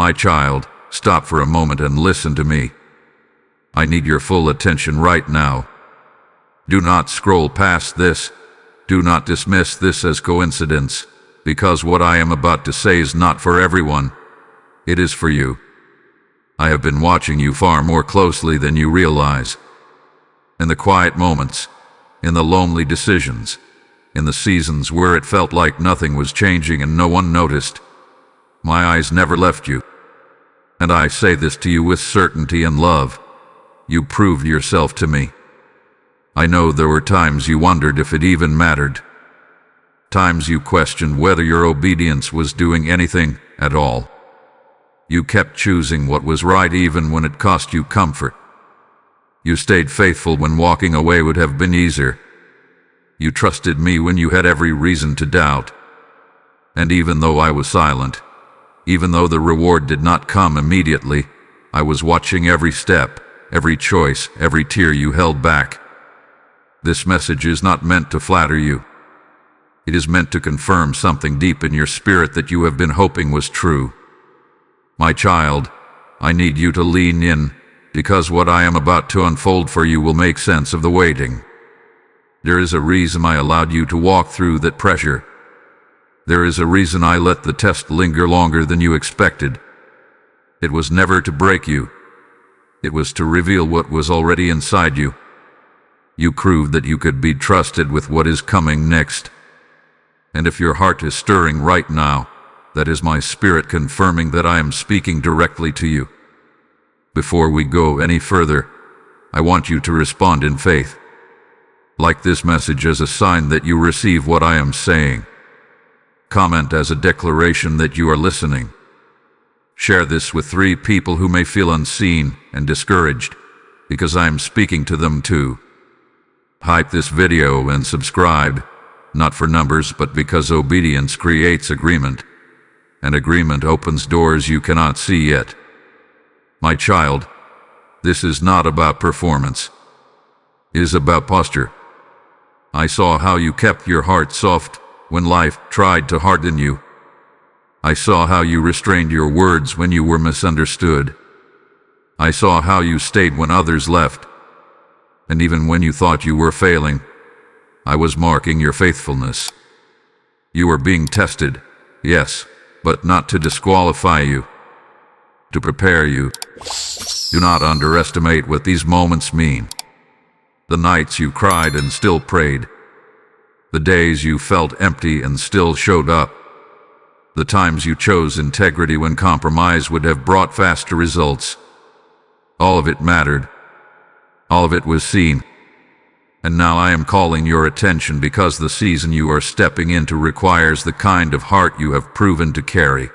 My child, stop for a moment and listen to me. I need your full attention right now. Do not scroll past this. Do not dismiss this as coincidence, because what I am about to say is not for everyone. It is for you. I have been watching you far more closely than you realize. In the quiet moments, in the lonely decisions, in the seasons where it felt like nothing was changing and no one noticed, my eyes never left you. And I say this to you with certainty and love. You proved yourself to me. I know there were times you wondered if it even mattered. Times you questioned whether your obedience was doing anything at all. You kept choosing what was right even when it cost you comfort. You stayed faithful when walking away would have been easier. You trusted me when you had every reason to doubt. And even though I was silent, even though the reward did not come immediately, I was watching every step, every choice, every tear you held back. This message is not meant to flatter you. It is meant to confirm something deep in your spirit that you have been hoping was true. My child, I need you to lean in, because what I am about to unfold for you will make sense of the waiting. There is a reason I allowed you to walk through that pressure. There is a reason I let the test linger longer than you expected. It was never to break you. It was to reveal what was already inside you. You proved that you could be trusted with what is coming next. And if your heart is stirring right now, that is my spirit confirming that I am speaking directly to you. Before we go any further, I want you to respond in faith. Like this message as a sign that you receive what I am saying. Comment as a declaration that you are listening. Share this with 3 people who may feel unseen and discouraged, because I am speaking to them too. Hype this video and subscribe, not for numbers but because obedience creates agreement, and agreement opens doors you cannot see yet. My child, this is not about performance. It is about posture. I saw how you kept your heart soft when life tried to harden you. I saw how you restrained your words when you were misunderstood. I saw how you stayed when others left. And even when you thought you were failing, I was marking your faithfulness. You were being tested, yes, but not to disqualify you, to prepare you. Do not underestimate what these moments mean. The nights you cried and still prayed. The days you felt empty and still showed up. The times you chose integrity when compromise would have brought faster results. All of it mattered. All of it was seen. And now I am calling your attention because the season you are stepping into requires the kind of heart you have proven to carry.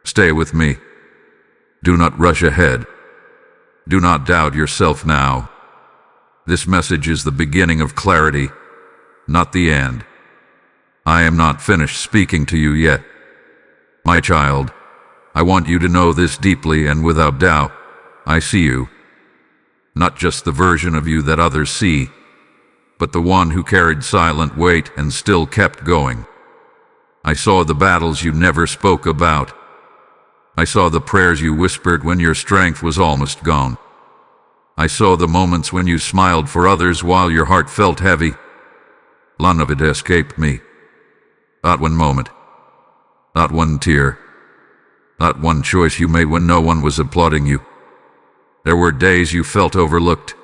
Stay with me. Do not rush ahead. Do not doubt yourself now. This message is the beginning of clarity, not the end. I am not finished speaking to you yet. My child, I want you to know this deeply and without doubt. I see you. Not just the version of you that others see, but the one who carried silent weight and still kept going. I saw the battles you never spoke about. I saw the prayers you whispered when your strength was almost gone. I saw the moments when you smiled for others while your heart felt heavy. None of it escaped me. Not one moment. Not one tear. Not one choice you made when no one was applauding you. There were days you felt overlooked,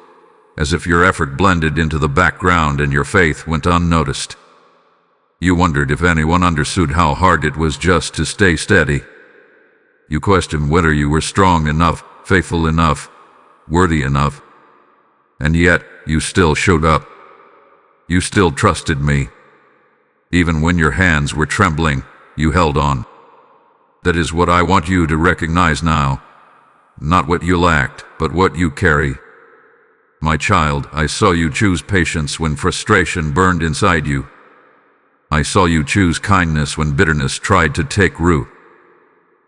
as if your effort blended into the background and your faith went unnoticed. You wondered if anyone understood how hard it was just to stay steady. You questioned whether you were strong enough, faithful enough, worthy enough. And yet, you still showed up. You still trusted me. Even when your hands were trembling, you held on. That is what I want you to recognize now. Not what you lacked, but what you carry. My child, I saw you choose patience when frustration burned inside you. I saw you choose kindness when bitterness tried to take root.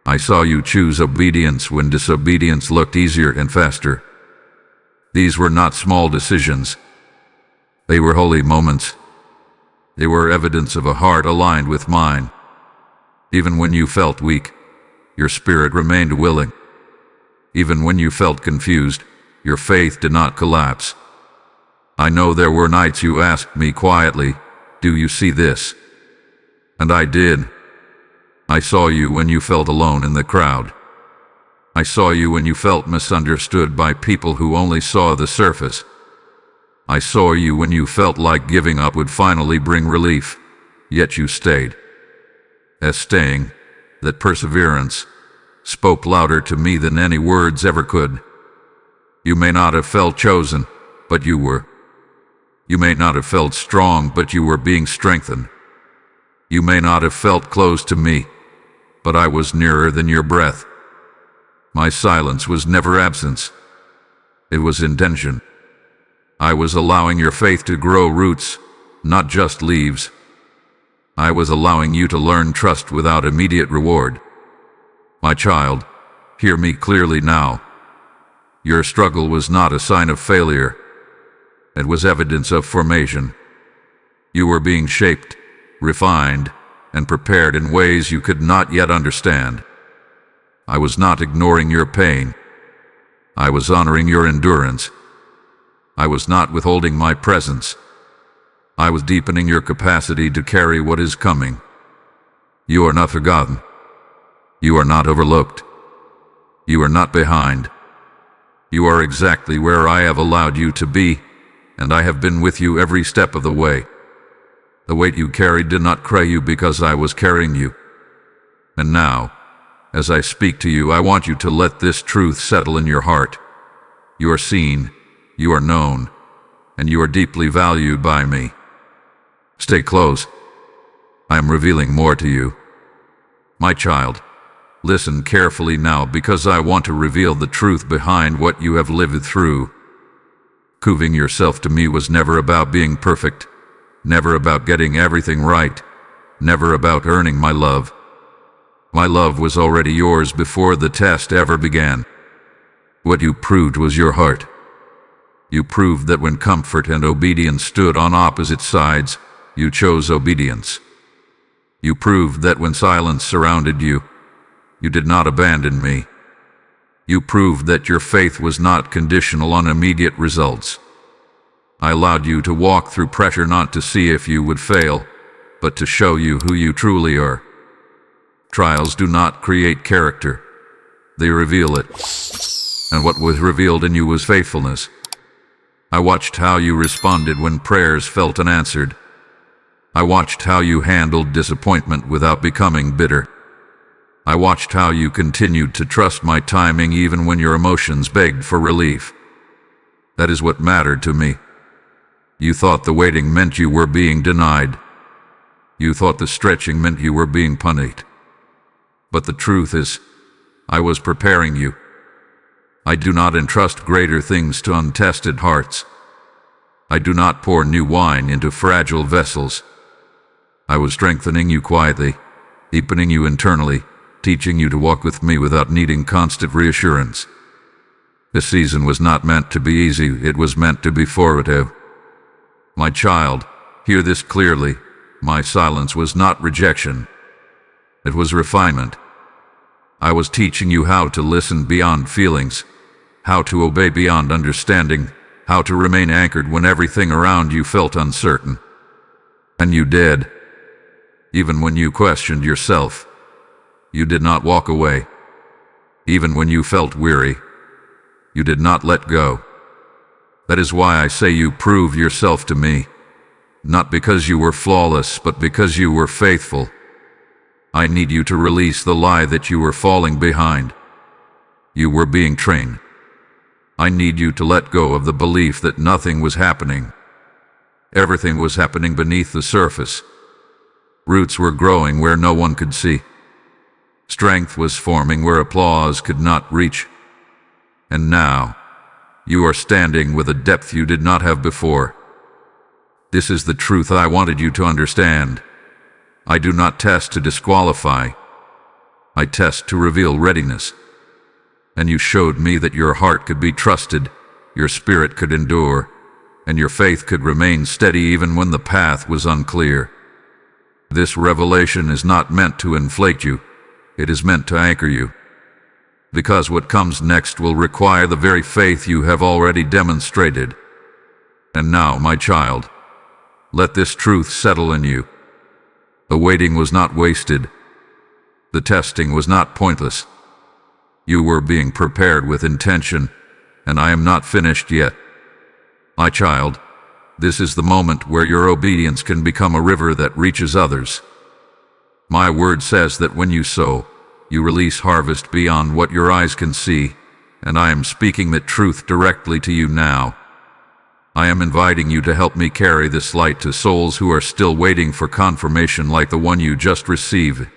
I saw you choose obedience when disobedience looked easier and faster. These were not small decisions. They were holy moments. They were evidence of a heart aligned with mine. Even when you felt weak, your spirit remained willing. Even when you felt confused, your faith did not collapse. I know there were nights you asked me quietly, "Do you see this?" And I did. I saw you when you felt alone in the crowd. I saw you when you felt misunderstood by people who only saw the surface. I saw you when you felt like giving up would finally bring relief, yet you stayed. As staying, that perseverance, spoke louder to me than any words ever could. You may not have felt chosen, but you were. You may not have felt strong, but you were being strengthened. You may not have felt close to me, but I was nearer than your breath. My silence was never absence. It was intention. I was allowing your faith to grow roots, not just leaves. I was allowing you to learn trust without immediate reward. My child, hear me clearly now. Your struggle was not a sign of failure. It was evidence of formation. You were being shaped, refined, and prepared in ways you could not yet understand. I was not ignoring your pain. I was honoring your endurance. I was not withholding my presence. I was deepening your capacity to carry what is coming. You are not forgotten. You are not overlooked. You are not behind. You are exactly where I have allowed you to be, and I have been with you every step of the way. The weight you carried did not crush you because I was carrying you. And now, as I speak to you, I want you to let this truth settle in your heart. You are seen, you are known, and you are deeply valued by me. Stay close. I am revealing more to you. My child, listen carefully now, because I want to reveal the truth behind what you have lived through. Proving yourself to me was never about being perfect, never about getting everything right, never about earning my love. My love was already yours before the test ever began. What you proved was your heart. You proved that when comfort and obedience stood on opposite sides, you chose obedience. You proved that when silence surrounded you, you did not abandon me. You proved that your faith was not conditional on immediate results. I allowed you to walk through pressure not to see if you would fail, but to show you who you truly are. Trials do not create character. They reveal it. And what was revealed in you was faithfulness. I watched how you responded when prayers felt unanswered. I watched how you handled disappointment without becoming bitter. I watched how you continued to trust my timing even when your emotions begged for relief. That is what mattered to me. You thought the waiting meant you were being denied. You thought the stretching meant you were being punished. But the truth is, I was preparing you. I do not entrust greater things to untested hearts. I do not pour new wine into fragile vessels. I was strengthening you quietly, deepening you internally, teaching you to walk with me without needing constant reassurance. This season was not meant to be easy, it was meant to be formative. My child, hear this clearly. My silence was not rejection. It was refinement. I was teaching you how to listen beyond feelings, how to obey beyond understanding, how to remain anchored when everything around you felt uncertain. And you did. Even when you questioned yourself, you did not walk away. Even when you felt weary, you did not let go. That is why I say you proved yourself to me, not because you were flawless, but because you were faithful. I need you to release the lie that you were falling behind. You were being trained. I need you to let go of the belief that nothing was happening. Everything was happening beneath the surface. Roots were growing where no one could see. Strength was forming where applause could not reach. And now, you are standing with a depth you did not have before. This is the truth I wanted you to understand. I do not test to disqualify. I test to reveal readiness. And you showed me that your heart could be trusted, your spirit could endure, and your faith could remain steady even when the path was unclear. This revelation is not meant to inflate you. It is meant to anchor you. Because what comes next will require the very faith you have already demonstrated. And now, my child, let this truth settle in you. The waiting was not wasted. The testing was not pointless. You were being prepared with intention, and I am not finished yet. My child, this is the moment where your obedience can become a river that reaches others. My word says that when you sow, you release harvest beyond what your eyes can see, and I am speaking that truth directly to you now. I am inviting you to help me carry this light to souls who are still waiting for confirmation like the one you just received.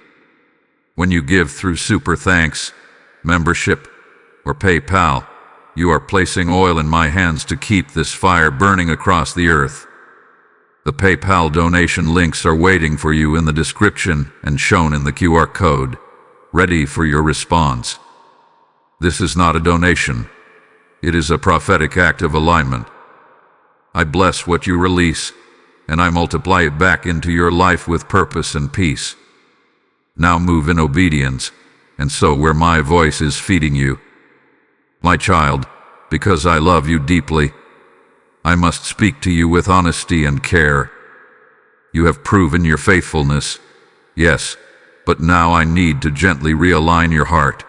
When you give through Super Thanks, membership, or PayPal, you are placing oil in my hands to keep this fire burning across the earth. The PayPal donation links are waiting for you in the description and shown in the QR code, ready for your response. This is not a donation. It is a prophetic act of alignment. I bless what you release, and I multiply it back into your life with purpose and peace. Now move in obedience, and sow where my voice is feeding you. My child, because I love you deeply, I must speak to you with honesty and care. You have proven your faithfulness, yes, but now I need to gently realign your heart.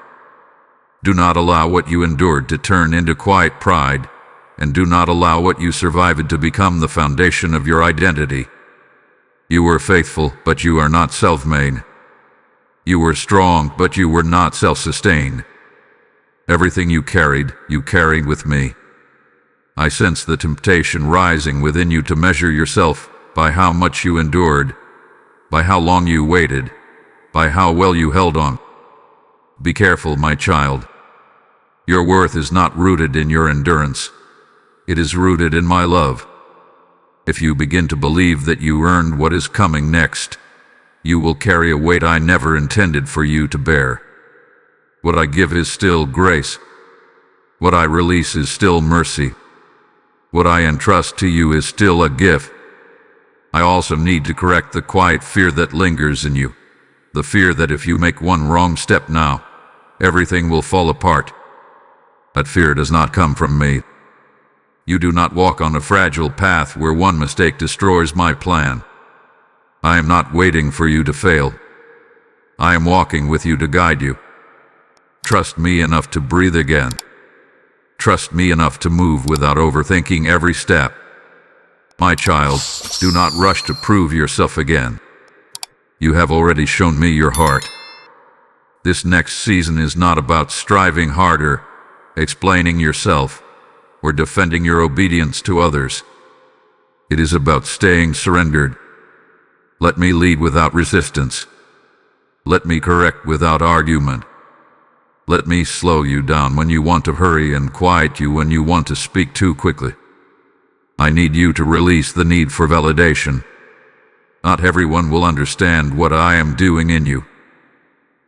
Do not allow what you endured to turn into quiet pride, and do not allow what you survived to become the foundation of your identity. You were faithful, but you are not self-made. You were strong, but you were not self-sustained. Everything you carried with me. I sense the temptation rising within you to measure yourself by how much you endured, by how long you waited, by how well you held on. Be careful, my child. Your worth is not rooted in your endurance. It is rooted in my love. If you begin to believe that you earned what is coming next, you will carry a weight I never intended for you to bear. What I give is still grace. What I release is still mercy. What I entrust to you is still a gift. I also need to correct the quiet fear that lingers in you. The fear that if you make one wrong step now, everything will fall apart. That fear does not come from me. You do not walk on a fragile path where one mistake destroys my plan. I am not waiting for you to fail. I am walking with you to guide you. Trust me enough to breathe again. Trust me enough to move without overthinking every step. My child, do not rush to prove yourself again. You have already shown me your heart. This next season is not about striving harder, explaining yourself, or defending your obedience to others. It is about staying surrendered. Let me lead without resistance. Let me correct without argument. Let me slow you down when you want to hurry and quiet you when you want to speak too quickly. I need you to release the need for validation. Not everyone will understand what I am doing in you.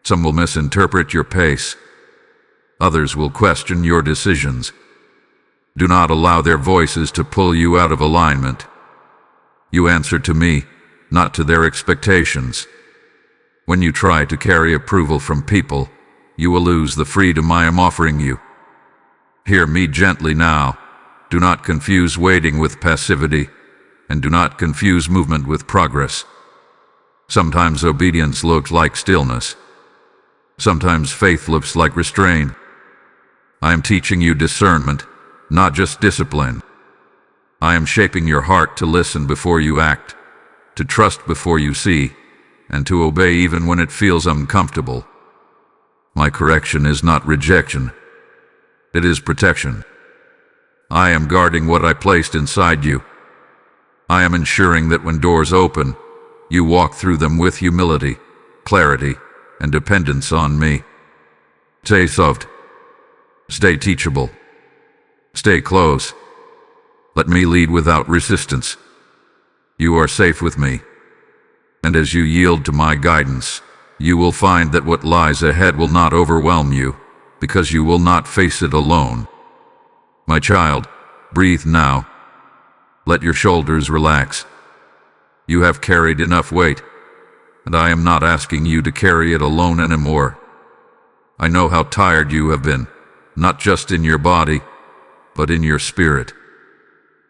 Some will misinterpret your pace. Others will question your decisions. Do not allow their voices to pull you out of alignment. You answer to me, not to their expectations. When you try to carry approval from people, you will lose the freedom I am offering you. Hear me gently now. Do not confuse waiting with passivity, and do not confuse movement with progress. Sometimes obedience looks like stillness. Sometimes faith looks like restraint. I am teaching you discernment, not just discipline. I am shaping your heart to listen before you act, to trust before you see, and to obey even when it feels uncomfortable. My correction is not rejection. It is protection. I am guarding what I placed inside you. I am ensuring that when doors open, you walk through them with humility, clarity, and dependence on me. Stay soft. Stay teachable. Stay close. Let me lead without resistance. You are safe with me. And as you yield to my guidance, you will find that what lies ahead will not overwhelm you, because you will not face it alone. My child, breathe now. Let your shoulders relax. You have carried enough weight. and I am not asking you to carry it alone anymore. I know how tired you have been, not just in your body, but in your spirit.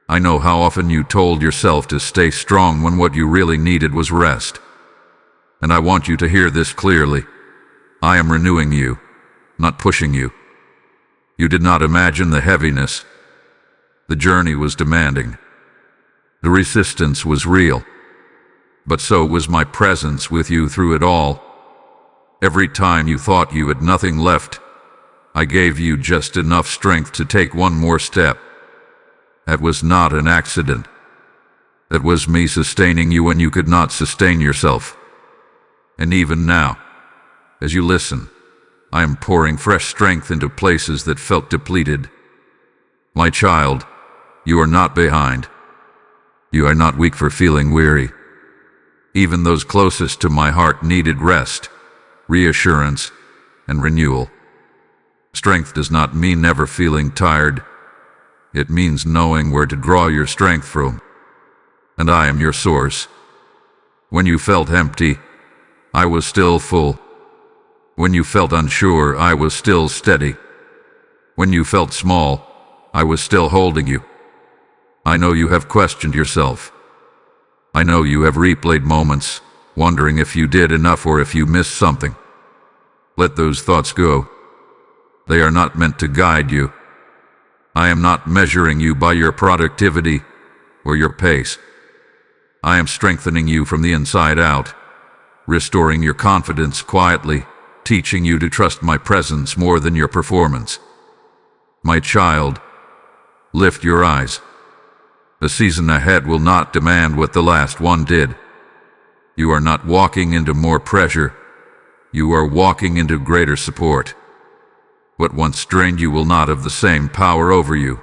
I know how often you told yourself to stay strong when what you really needed was rest. And I want you to hear this clearly. I am renewing you, not pushing you. You did not imagine the heaviness. The journey was demanding. The resistance was real. But so was my presence with you through it all. Every time you thought you had nothing left, I gave you just enough strength to take one more step. That was not an accident. That was me sustaining you when you could not sustain yourself. And even now, as you listen, I am pouring fresh strength into places that felt depleted. My child, you are not behind. You are not weak for feeling weary. Even those closest to my heart needed rest, reassurance, and renewal. Strength does not mean never feeling tired. It means knowing where to draw your strength from. And I am your source. When you felt empty, I was still full. When you felt unsure, I was still steady. When you felt small, I was still holding you. I know you have questioned yourself. I know you have replayed moments, wondering if you did enough or if you missed something. Let those thoughts go. They are not meant to guide you. I am not measuring you by your productivity or your pace. I am strengthening you from the inside out, restoring your confidence quietly, teaching you to trust my presence more than your performance. My child, lift your eyes. The season ahead will not demand what the last one did. You are not walking into more pressure. You are walking into greater support. What once strained you will not have the same power over you.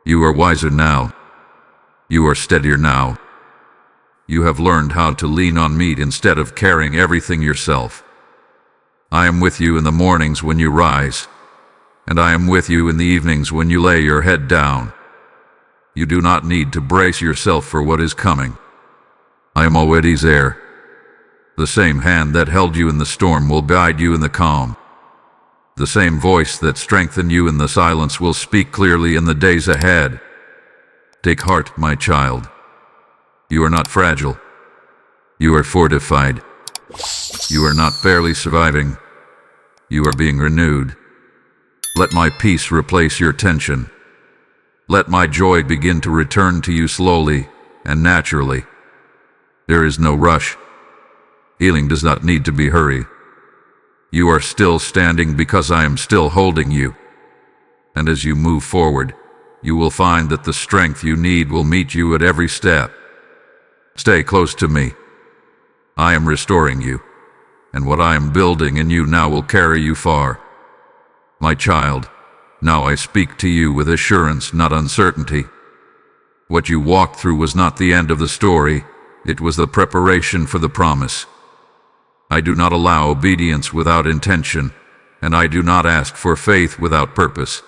You are wiser now. You are steadier now. You have learned how to lean on me instead of carrying everything yourself. I am with you in the mornings when you rise, and I am with you in the evenings when you lay your head down. You do not need to brace yourself for what is coming. I am already there. The same hand that held you in the storm will guide you in the calm. The same voice that strengthened you in the silence will speak clearly in the days ahead. Take heart, my child. You are not fragile. You are fortified. You are not barely surviving. You are being renewed. Let my peace replace your tension. Let my joy begin to return to you slowly and naturally. There is no rush. Healing does not need to be hurried. You are still standing because I am still holding you. And as you move forward, you will find that the strength you need will meet you at every step. Stay close to me. I am restoring you, and what I am building in you now will carry you far. My child, now I speak to you with assurance, not uncertainty. What you walked through was not the end of the story, it was the preparation for the promise. I do not allow obedience without intention, and I do not ask for faith without purpose.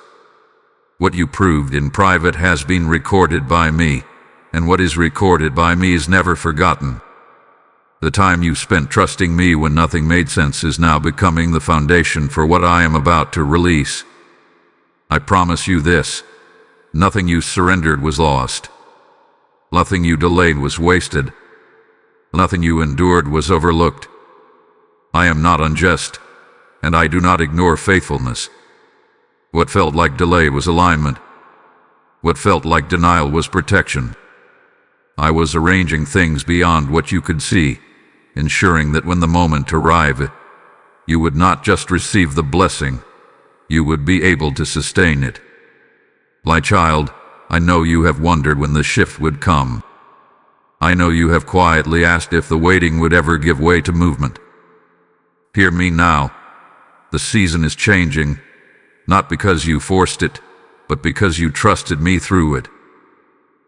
What you proved in private has been recorded by me, and what is recorded by me is never forgotten. The time you spent trusting me when nothing made sense is now becoming the foundation for what I am about to release. I promise you this: nothing you surrendered was lost. Nothing you delayed was wasted. Nothing you endured was overlooked. I am not unjust, and I do not ignore faithfulness. What felt like delay was alignment. What felt like denial was protection. I was arranging things beyond what you could see, ensuring that when the moment arrived, you would not just receive the blessing, you would be able to sustain it. My child, I know you have wondered when the shift would come. I know you have quietly asked if the waiting would ever give way to movement. Hear me now. The season is changing, not because you forced it, but because you trusted me through it.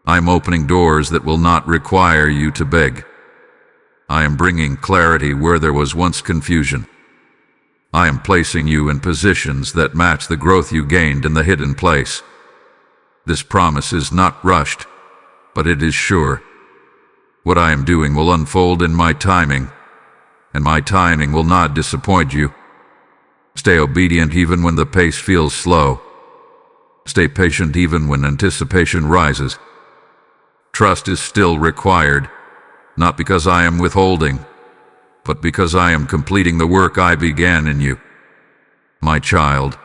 I am opening doors that will not require you to beg. I am bringing clarity where there was once confusion. I am placing you in positions that match the growth you gained in the hidden place. This promise is not rushed, but it is sure. What I am doing will unfold in my timing, and my timing will not disappoint you. Stay obedient even when the pace feels slow. Stay patient even when anticipation rises. Trust is still required, not because I am withholding, but because I am completing the work I began in you. My child,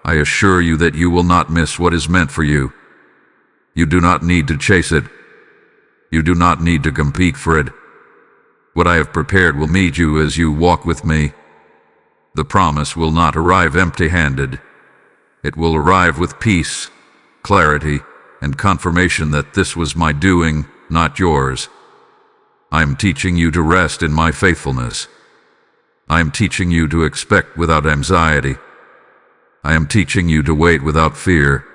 I assure you that you will not miss what is meant for you. You do not need to chase it. You do not need to compete for it. What I have prepared will meet you as you walk with me. The promise will not arrive empty-handed. It will arrive with peace, clarity, and confirmation that this was my doing, not yours. I am teaching you to rest in my faithfulness. I am teaching you to expect without anxiety. I am teaching you to wait without fear.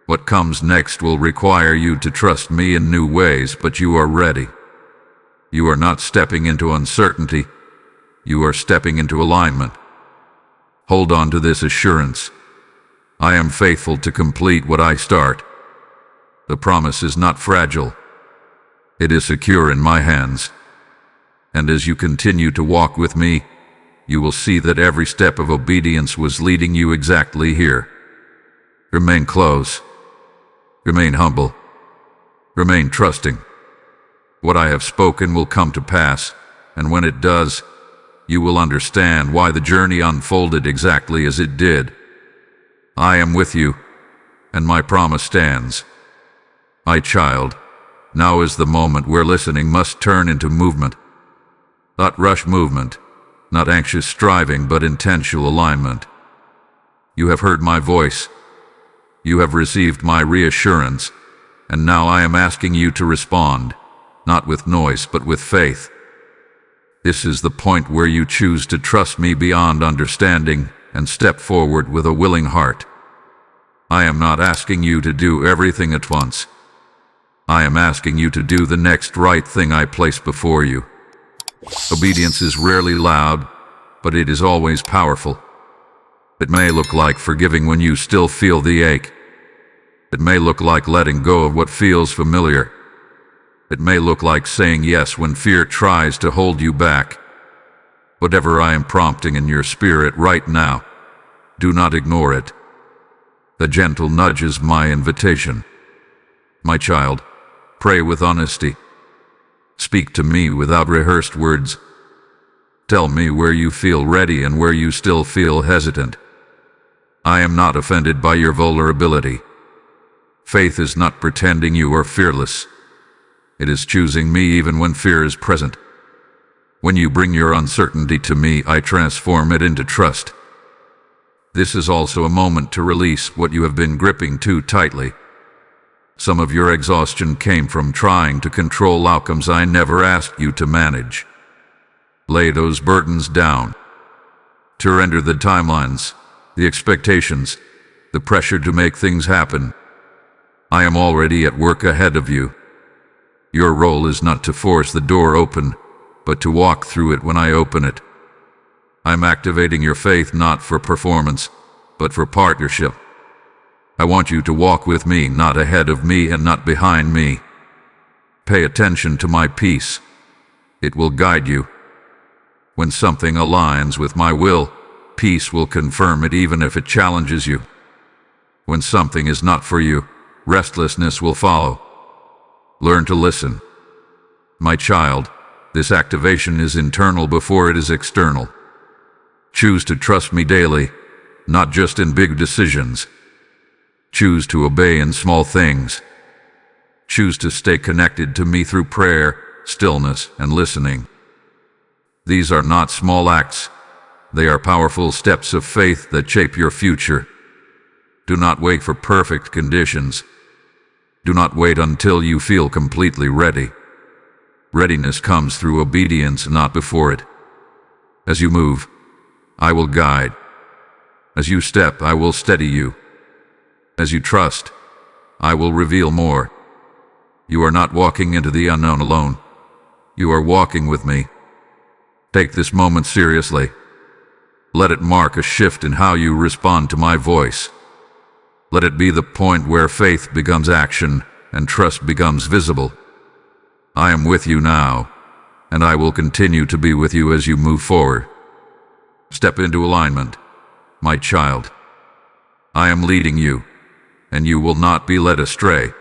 What comes next will require you to trust me in new ways, but you are ready. You are not stepping into uncertainty. You are stepping into alignment. Hold on to this assurance. I am faithful to complete what I start. The promise is not fragile. It is secure in my hands. And as you continue to walk with me, you will see that every step of obedience was leading you exactly here. Remain close. Remain humble. Remain trusting. What I have spoken will come to pass, and when it does, you will understand why the journey unfolded exactly as it did. I am with you, and my promise stands. My child, now is the moment where listening must turn into movement. Not rush movement, not anxious striving, but intentional alignment. You have heard my voice. You have received my reassurance, and now I am asking you to respond, not with noise, but with faith. This is the point where you choose to trust me beyond understanding and step forward with a willing heart. I am not asking you to do everything at once. I am asking you to do the next right thing I place before you. Obedience is rarely loud, but it is always powerful. It may look like forgiving when you still feel the ache. It may look like letting go of what feels familiar. It may look like saying yes when fear tries to hold you back. Whatever I am prompting in your spirit right now, do not ignore it. The gentle nudge is my invitation. My child, pray with honesty. Speak to me without rehearsed words. Tell me where you feel ready and where you still feel hesitant. I am not offended by your vulnerability. Faith is not pretending you are fearless. It is choosing me even when fear is present. When you bring your uncertainty to me, I transform it into trust. This is also a moment to release what you have been gripping too tightly. Some of your exhaustion came from trying to control outcomes I never asked you to manage. Lay those burdens down. Surrender the timelines, the expectations, the pressure to make things happen. I am already at work ahead of you. Your role is not to force the door open, but to walk through it when I open it. I'm activating your faith not for performance, but for partnership. I want you to walk with me, not ahead of me and not behind me. Pay attention to my peace. It will guide you. When something aligns with my will, peace will confirm it even if it challenges you. When something is not for you, restlessness will follow. Learn to listen. My child, this activation is internal before it is external. Choose to trust me daily, not just in big decisions. Choose to obey in small things. Choose to stay connected to me through prayer, stillness, and listening. These are not small acts. They are powerful steps of faith that shape your future. Do not wait for perfect conditions. Do not wait until you feel completely ready. Readiness comes through obedience, not before it. As you move, I will guide. As you step, I will steady you. As you trust, I will reveal more. You are not walking into the unknown alone. You are walking with me. Take this moment seriously. Let it mark a shift in how you respond to my voice. Let it be the point where faith becomes action and trust becomes visible. I am with you now, and I will continue to be with you as you move forward. Step into alignment, my child. I am leading you, and you will not be led astray.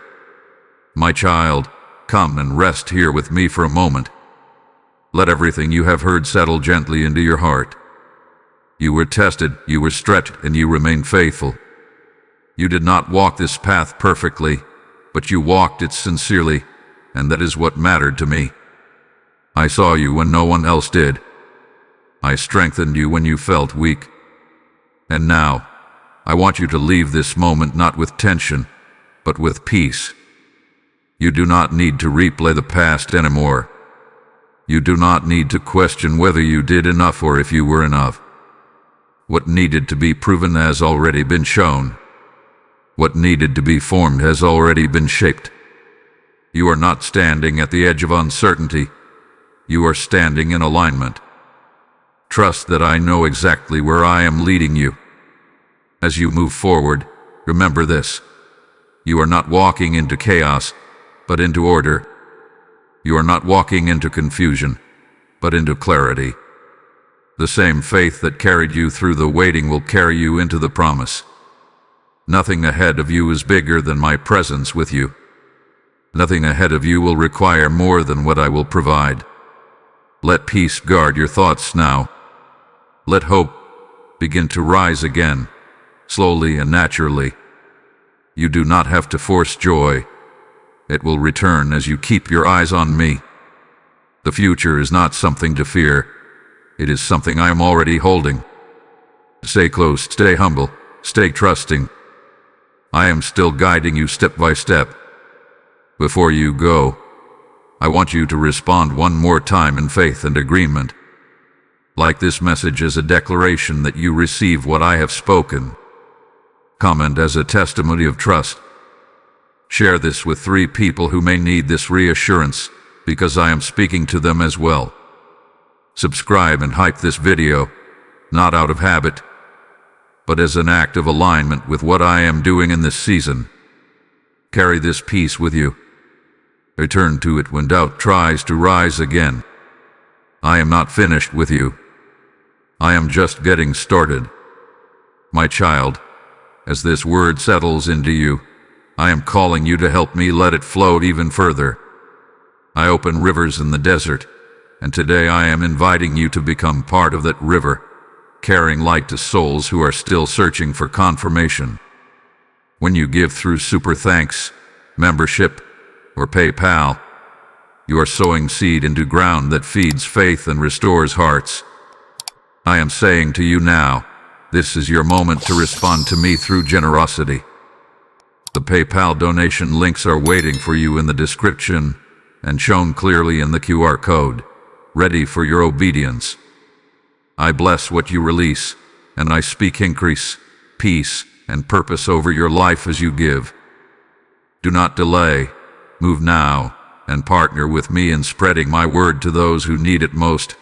My child, come and rest here with me for a moment. Let everything you have heard settle gently into your heart. You were tested, you were stretched, and you remained faithful. You did not walk this path perfectly, but you walked it sincerely, and that is what mattered to me. I saw you when no one else did. I strengthened you when you felt weak. And now, I want you to leave this moment not with tension, but with peace. You do not need to replay the past anymore. You do not need to question whether you did enough or if you were enough. What needed to be proven has already been shown. What needed to be formed has already been shaped. You are not standing at the edge of uncertainty. You are standing in alignment. Trust that I know exactly where I am leading you. As you move forward, remember this. You are not walking into chaos, but into order. You are not walking into confusion, but into clarity. The same faith that carried you through the waiting will carry you into the promise. Nothing ahead of you is bigger than my presence with you. Nothing ahead of you will require more than what I will provide. Let peace guard your thoughts now. Let hope begin to rise again, slowly and naturally. You do not have to force joy. It will return as you keep your eyes on me. The future is not something to fear. It is something I am already holding. Stay close, stay humble, stay trusting. I am still guiding you step by step. Before you go, I want you to respond one more time in faith and agreement. Like this message as a declaration that you receive what I have spoken. Comment as a testimony of trust. Share this with 3 people who may need this reassurance, because I am speaking to them as well. Subscribe and hype this video, not out of habit, but as an act of alignment with what I am doing in this season. Carry this peace with you. Return to it when doubt tries to rise again. I am not finished with you. I am just getting started. My child, as this word settles into you, I am calling you to help me let it float even further. I open rivers in the desert, and today I am inviting you to become part of that river, carrying light to souls who are still searching for confirmation. When you give through Super Thanks, membership, or PayPal, you are sowing seed into ground that feeds faith and restores hearts. I am saying to you now, this is your moment to respond to me through generosity. The PayPal donation links are waiting for you in the description and shown clearly in the QR code, ready for your obedience. I bless what you release, and I speak increase, peace, and purpose over your life as you give. Do not delay. Move now and partner with me in spreading my word to those who need it most.